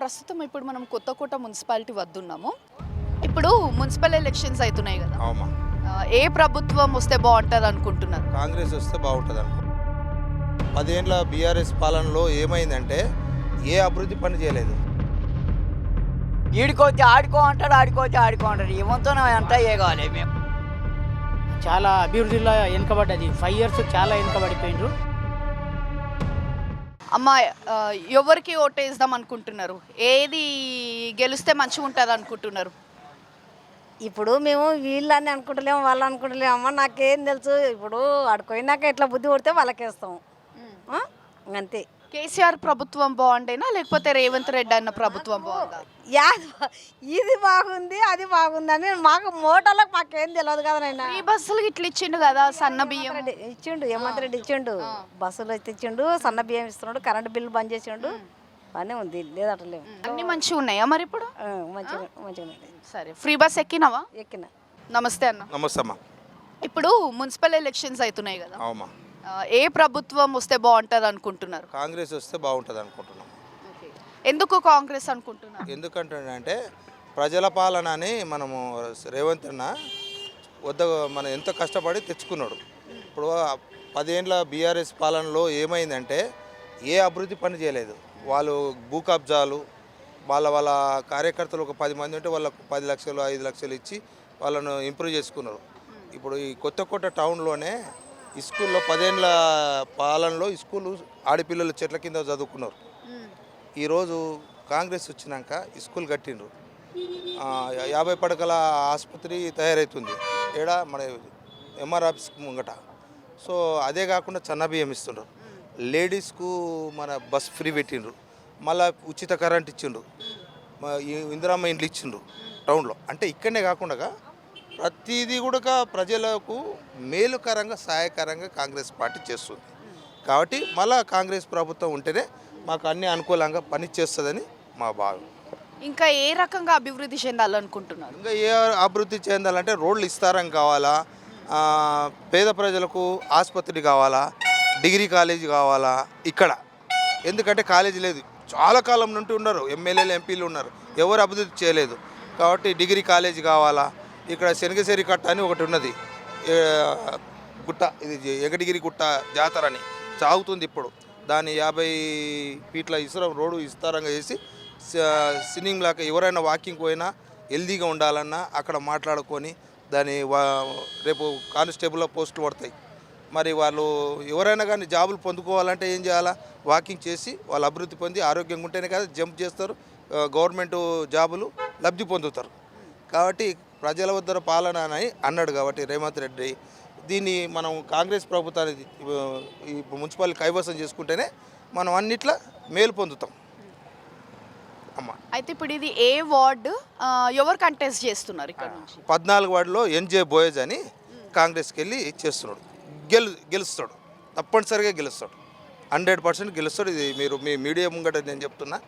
ప్రస్తుతం ఇప్పుడు మనం కొత్తకోట మున్సిపాలిటీ వద్దున్నాము. ఇప్పుడు మున్సిపల్ ఎలక్షన్స్ అవుతున్నాయి కదా. అవుమా, ఏ ప్రభుత్వం వస్తే బాగుంటుంది అనుకుంటున్నారు? కాంగ్రెస్ వస్తే బాగుంటుంది అనుకో. 10 ఏళ్ళ బీఆర్ఎస్ పాలనలో ఏమైందంటే ఏ అభివృద్ధి పని చేయలేదు. ఈడుకోవచ్చు ఆడుకో అంటాడు, ఆడుకోవచ్చు ఆడుకో అంటాడు. ఏమంతో అంతా కావాలి మేము. చాలా అభివృద్ధిలో వెనుకబడ్డది. 5 ఇయర్స్ చాలా వెనుకబడిపోయిండ్రు. అమ్మ, ఎవరికి ఓటేద్దాం అనుకుంటున్నారు? ఏది గెలిస్తే మంచిగా ఉంటుంది అనుకుంటున్నారు? ఇప్పుడు మేము వీళ్ళని అనుకుంటలేము, వాళ్ళు అనుకుంటలేము. అమ్మ నాకేం తెలుసు. ఇప్పుడు అడుకోయినాక ఎట్లా బుద్ధి కొడితే వాళ్ళకేస్తాం అంతే. కేసీఆర్ ప్రభుత్వం బాగుండేనా లేకపోతే రేవంత్ రెడ్డి అన్న ప్రభుత్వం బాగుందా? ఇది బాగుంది అది బాగుంది అని మాకు మోటార్లకు మాకేం తెలియదు కదా నాయన. ఈ బస్సులు ఇట్లా ఇచ్చిండు కదా, సన్న బియ్యం ఇచ్చిండు, హేమంత్ రెడ్డి ఇచ్చిండు, బస్సులు అయితే ఇచ్చిండు, సన్న బియ్యం ఇస్తున్నాడు, కరెంటు బిల్లు బంద్ చేసిండు. బాగానే ఉంది, లేదటలేము. అన్ని మంచిగా ఉన్నాయా మరి ఇప్పుడు? మంచిగా మంచిగా సరే, ఫ్రీ బస్ ఎక్కినావా? ఎక్కిన. నమస్తే అన్న. నమస్తే అమ్మా. ఇప్పుడు మున్సిపల్ ఎలక్షన్స్ అవుతున్నాయి కదా. అవుమా, ఏ ప్రభుత్వం వస్తే బాగుంటుంది అనుకుంటున్నారు? కాంగ్రెస్ వస్తే బాగుంటుంది అనుకుంటున్నాం. ఎందుకు కాంగ్రెస్ అనుకుంటున్నారు? ఎందుకంటే ప్రజల పాలన అని మనము రేవంత్ అన్న వద్ద మనం ఎంతో కష్టపడి తెచ్చుకున్నాడు. ఇప్పుడు 10 ఏళ్ళ బీఆర్ఎస్ పాలనలో ఏమైందంటే ఏ అభివృద్ధి పని చేయలేదు. వాళ్ళు భూ కబ్జాలు, వాళ్ళ కార్యకర్తలు ఒక 10 మంది ఉంటే వాళ్ళకు 10 లక్షలు 5 లక్షలు ఇచ్చి వాళ్ళను ఇంప్రూవ్ చేసుకున్నారు. ఇప్పుడు ఈ కొత్తకోట టౌన్లోనే ఈ స్కూల్లో 10 ఏళ్ళ పాలనలో ఈ స్కూలు ఆడపిల్లలు చెట్ల కింద చదువుకున్నారు. ఈరోజు కాంగ్రెస్ వచ్చినాక ఈ స్కూల్ కట్టిండ్రు. 50 పడకల ఆసుపత్రి తయారవుతుంది ఏడా మన ఎంఆర్ ఆఫీస్ ముంగట. సో అదే కాకుండా సన్న బియ్యం ఇస్తుండ్రు. లేడీస్కు మన బస్ ఫ్రీ పెట్టిండ్రు. మళ్ళీ ఉచిత కరెంట్ ఇచ్చిండ్రు. ఇందిరమ్మ ఇండ్లు ఇచ్చిండ్రు టౌన్లో. అంటే ఇక్కడనే కాకుండా ప్రతిదీ కూడా ప్రజలకు మేలుకరంగా సహాయకరంగా కాంగ్రెస్ పార్టీ చేస్తుంది. కాబట్టి మళ్ళీ కాంగ్రెస్ ప్రభుత్వం ఉంటేనే మాకు అన్ని అనుకూలంగా పని చేస్తుందని మా భావం. ఇంకా ఏ రకంగా అభివృద్ధి చెందాలనుకుంటున్నారు? ఇంకా ఏ అభివృద్ధి చెందాలంటే రోడ్లు విస్తారం కావాలా, పేద ప్రజలకు ఆసుపత్రి కావాలా, డిగ్రీ కాలేజీ కావాలా ఇక్కడ. ఎందుకంటే కాలేజీ లేదు, చాలా కాలం నుండి ఉన్నారు, ఎమ్మెల్యేలు ఎంపీలు ఉన్నారు, ఎవరు అభివృద్ధి చేయలేదు. కాబట్టి డిగ్రీ కాలేజీ కావాలా. ఇక్కడ శనగసేరి కట్ట అని ఒకటి ఉన్నది, గుట్ట, ఇది ఎగడిగిరి గుట్ట జాతర అని సాగుతుంది ఇప్పుడు. దాన్ని 50 ఫీట్ల రోడ్డు విస్తారంగా చేసి సిన్నింగ్ లాగా ఎవరైనా వాకింగ్ పోయినా హెల్దీగా ఉండాలన్నా అక్కడ మాట్లాడుకొని దాని రేపు కానిస్టేబుల్ పోస్టులు పడతాయి. మరి వాళ్ళు ఎవరైనా కానీ జాబులు పొందుకోవాలంటే ఏం చేయాలా? వాకింగ్ చేసి వాళ్ళు అభివృద్ధి పొంది ఆరోగ్యంగా ఉంటేనే కదా జంప్ చేస్తారు, గవర్నమెంట్ జాబులు లబ్ధి పొందుతారు. కాబట్టి ప్రజల వద్ద పాలన అని అన్నాడు కాబట్టి రేవంత్ రెడ్డి, దీన్ని మనం కాంగ్రెస్ ప్రభుత్వాన్ని ఈ మున్సిపాలిటీ కైవసం చేసుకుంటేనే మనం అన్నిట్లా మేలు పొందుతాం అమ్మా. అయితే ఇప్పుడు ఇది ఏ వార్డు, ఎవరు కంటెస్ట్ చేస్తున్నారు ఇక్కడ నుంచి? 14 వార్డులో ఎన్జే బోయజ్ అని కాంగ్రెస్కి వెళ్ళి చేస్తున్నాడు. గెలుస్తాడు, తప్పనిసరిగా గెలుస్తాడు, 100% గెలుస్తాడు. ఇది మీరు మీ మీడియా ముంగట నేను చెప్తున్నా.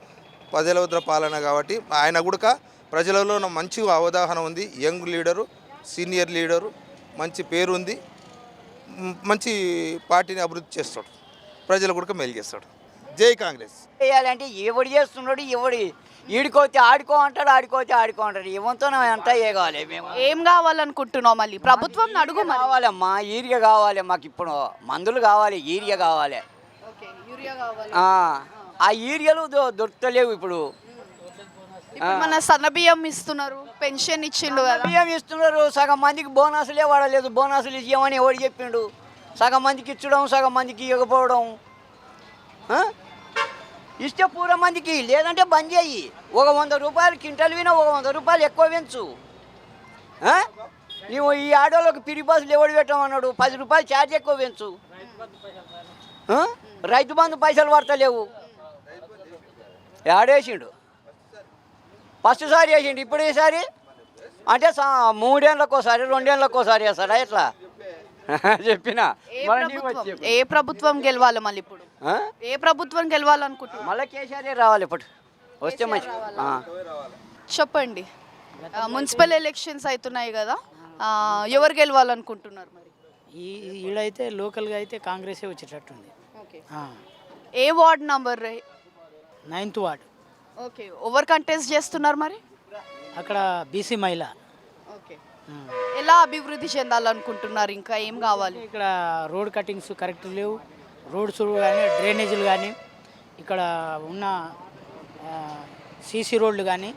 10 ఏళ్ళ వద్ద పాలన కాబట్టి ఆయన కూడా ప్రజలలో మంచి అవగాహన ఉంది. యంగ్ లీడరు, సీనియర్ లీడరు, మంచి పేరు ఉంది, మంచి పార్టీని అభివృద్ధి చేస్తాడు, ప్రజలు కూడా మేలు చేస్తాడు. జై కాంగ్రెస్. చేయాలంటే ఎవడు చేస్తున్నాడు, ఎవడు ఈడుకోవచ్చు ఆడుకో అంటాడు, ఆడుకోవచ్చు ఆడుకో అంటాడు. ఏమంతో అంతా కావాలి మేము. ఏం కావాలనుకుంటున్నావు? మళ్ళీ ప్రభుత్వం అడుగు. కావాలమ్మా, యూరియా కావాలి మాకు, ఇప్పుడు మందులు కావాలి, యూరియా కావాలి. ఆ యూరియాలు దొరుకుతలేవు ఇప్పుడు. మన సన్న బియ్యం ఇస్తున్నారు, పెన్షన్ ఇచ్చిండు కదా. బియ్యం ఇస్తున్నారు, సగం మందికి బోనసులే వాడలేదు. బోనసులు ఇచ్చామని ఎవడు చెప్పిండు? సగం మందికి ఇచ్చడం, సగం మందికి ఇవ్వకపోవడం. ఇస్తే పూర మందికి, లేదంటే బంద్ చేయి. 100 రూపాయలు క్వింటల్ వినా 100 రూపాయలు ఎక్కువ పెంచు. నువ్వు ఈ ఆటోలోకి పిరి బస్సులు ఎవడు పెట్టమన్నాడు? 10 రూపాయలు ఛార్జ్ ఎక్కువ పెంచు. రైతు బంధు పైసలు పడతలేవు. ఆడేసిండు, ఫస్ట్ సారి వేసిండు, ఇప్పుడు ఈసారి అంటే 3 ఏళ్ళకోసారి 2 ఏళ్ళకోసారి వేస్తాడా? ఎట్లా చెప్పిన ఏ ప్రభుత్వం గెలవాలి మళ్ళీ? ఇప్పుడు ఏ ప్రభుత్వం గెలవాలనుకుంటున్నారు? మళ్ళీ కేసీఆర్ రావాలి ఇప్పుడు వస్తే మంచి. చెప్పండి, మున్సిపల్ ఎలక్షన్స్ అవుతున్నాయి కదా, ఎవరు గెలవాలనుకుంటున్నారు మరి? ఈడైతే లోకల్గా అయితే కాంగ్రెసే వచ్చేటట్టుంది. ఏ ward number? 9th ward. Okay, ఎవరు కంటెస్ట్ చేస్తున్నారు మరి? అక్కడ బీసీ మహిళ. ఓకే, ఉమ్. ఎలా అభివృద్ధి చెందాలనుకుంటున్నారు? ఇంకా ఏం కావాలి? ఇక్కడ రోడ్ కటింగ్స్ కరెక్ట్ లేవు, రోడ్స్ కానీ డ్రైనేజీలు కానీ ఇక్కడ ఉన్న సీసీ రోడ్లు కానీ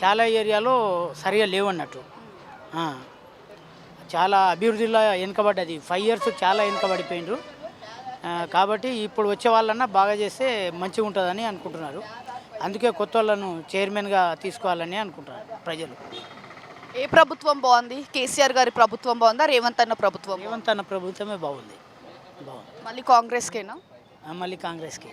చాలా ఏరియాలో సరిగా లేవన్నట్టు. ఆ. చాలా అభివృద్ధిలో వెనుకబడ్డది. 5 ఇయర్స్ చాలా వెనుకబడిపోయినారు. కాబట్టి ఇప్పుడు వచ్చే వాళ్ళన్నా బాగా చేస్తే మంచిగా ఉంటుందని అనుకుంటున్నారు. అందుకే కొత్త వాళ్ళను చైర్మన్గా తీసుకోవాలని అనుకుంటున్నారు ప్రజలు. ఏ ప్రభుత్వం బాగుంది? కేసీఆర్ గారి ప్రభుత్వం బాగుందా, రేవంత్ అన్న ప్రభుత్వం? రేవంత్ అన్న ప్రభుత్వమే బాగుంది. మళ్ళీ కాంగ్రెస్కేనా? మళ్ళీ కాంగ్రెస్కి.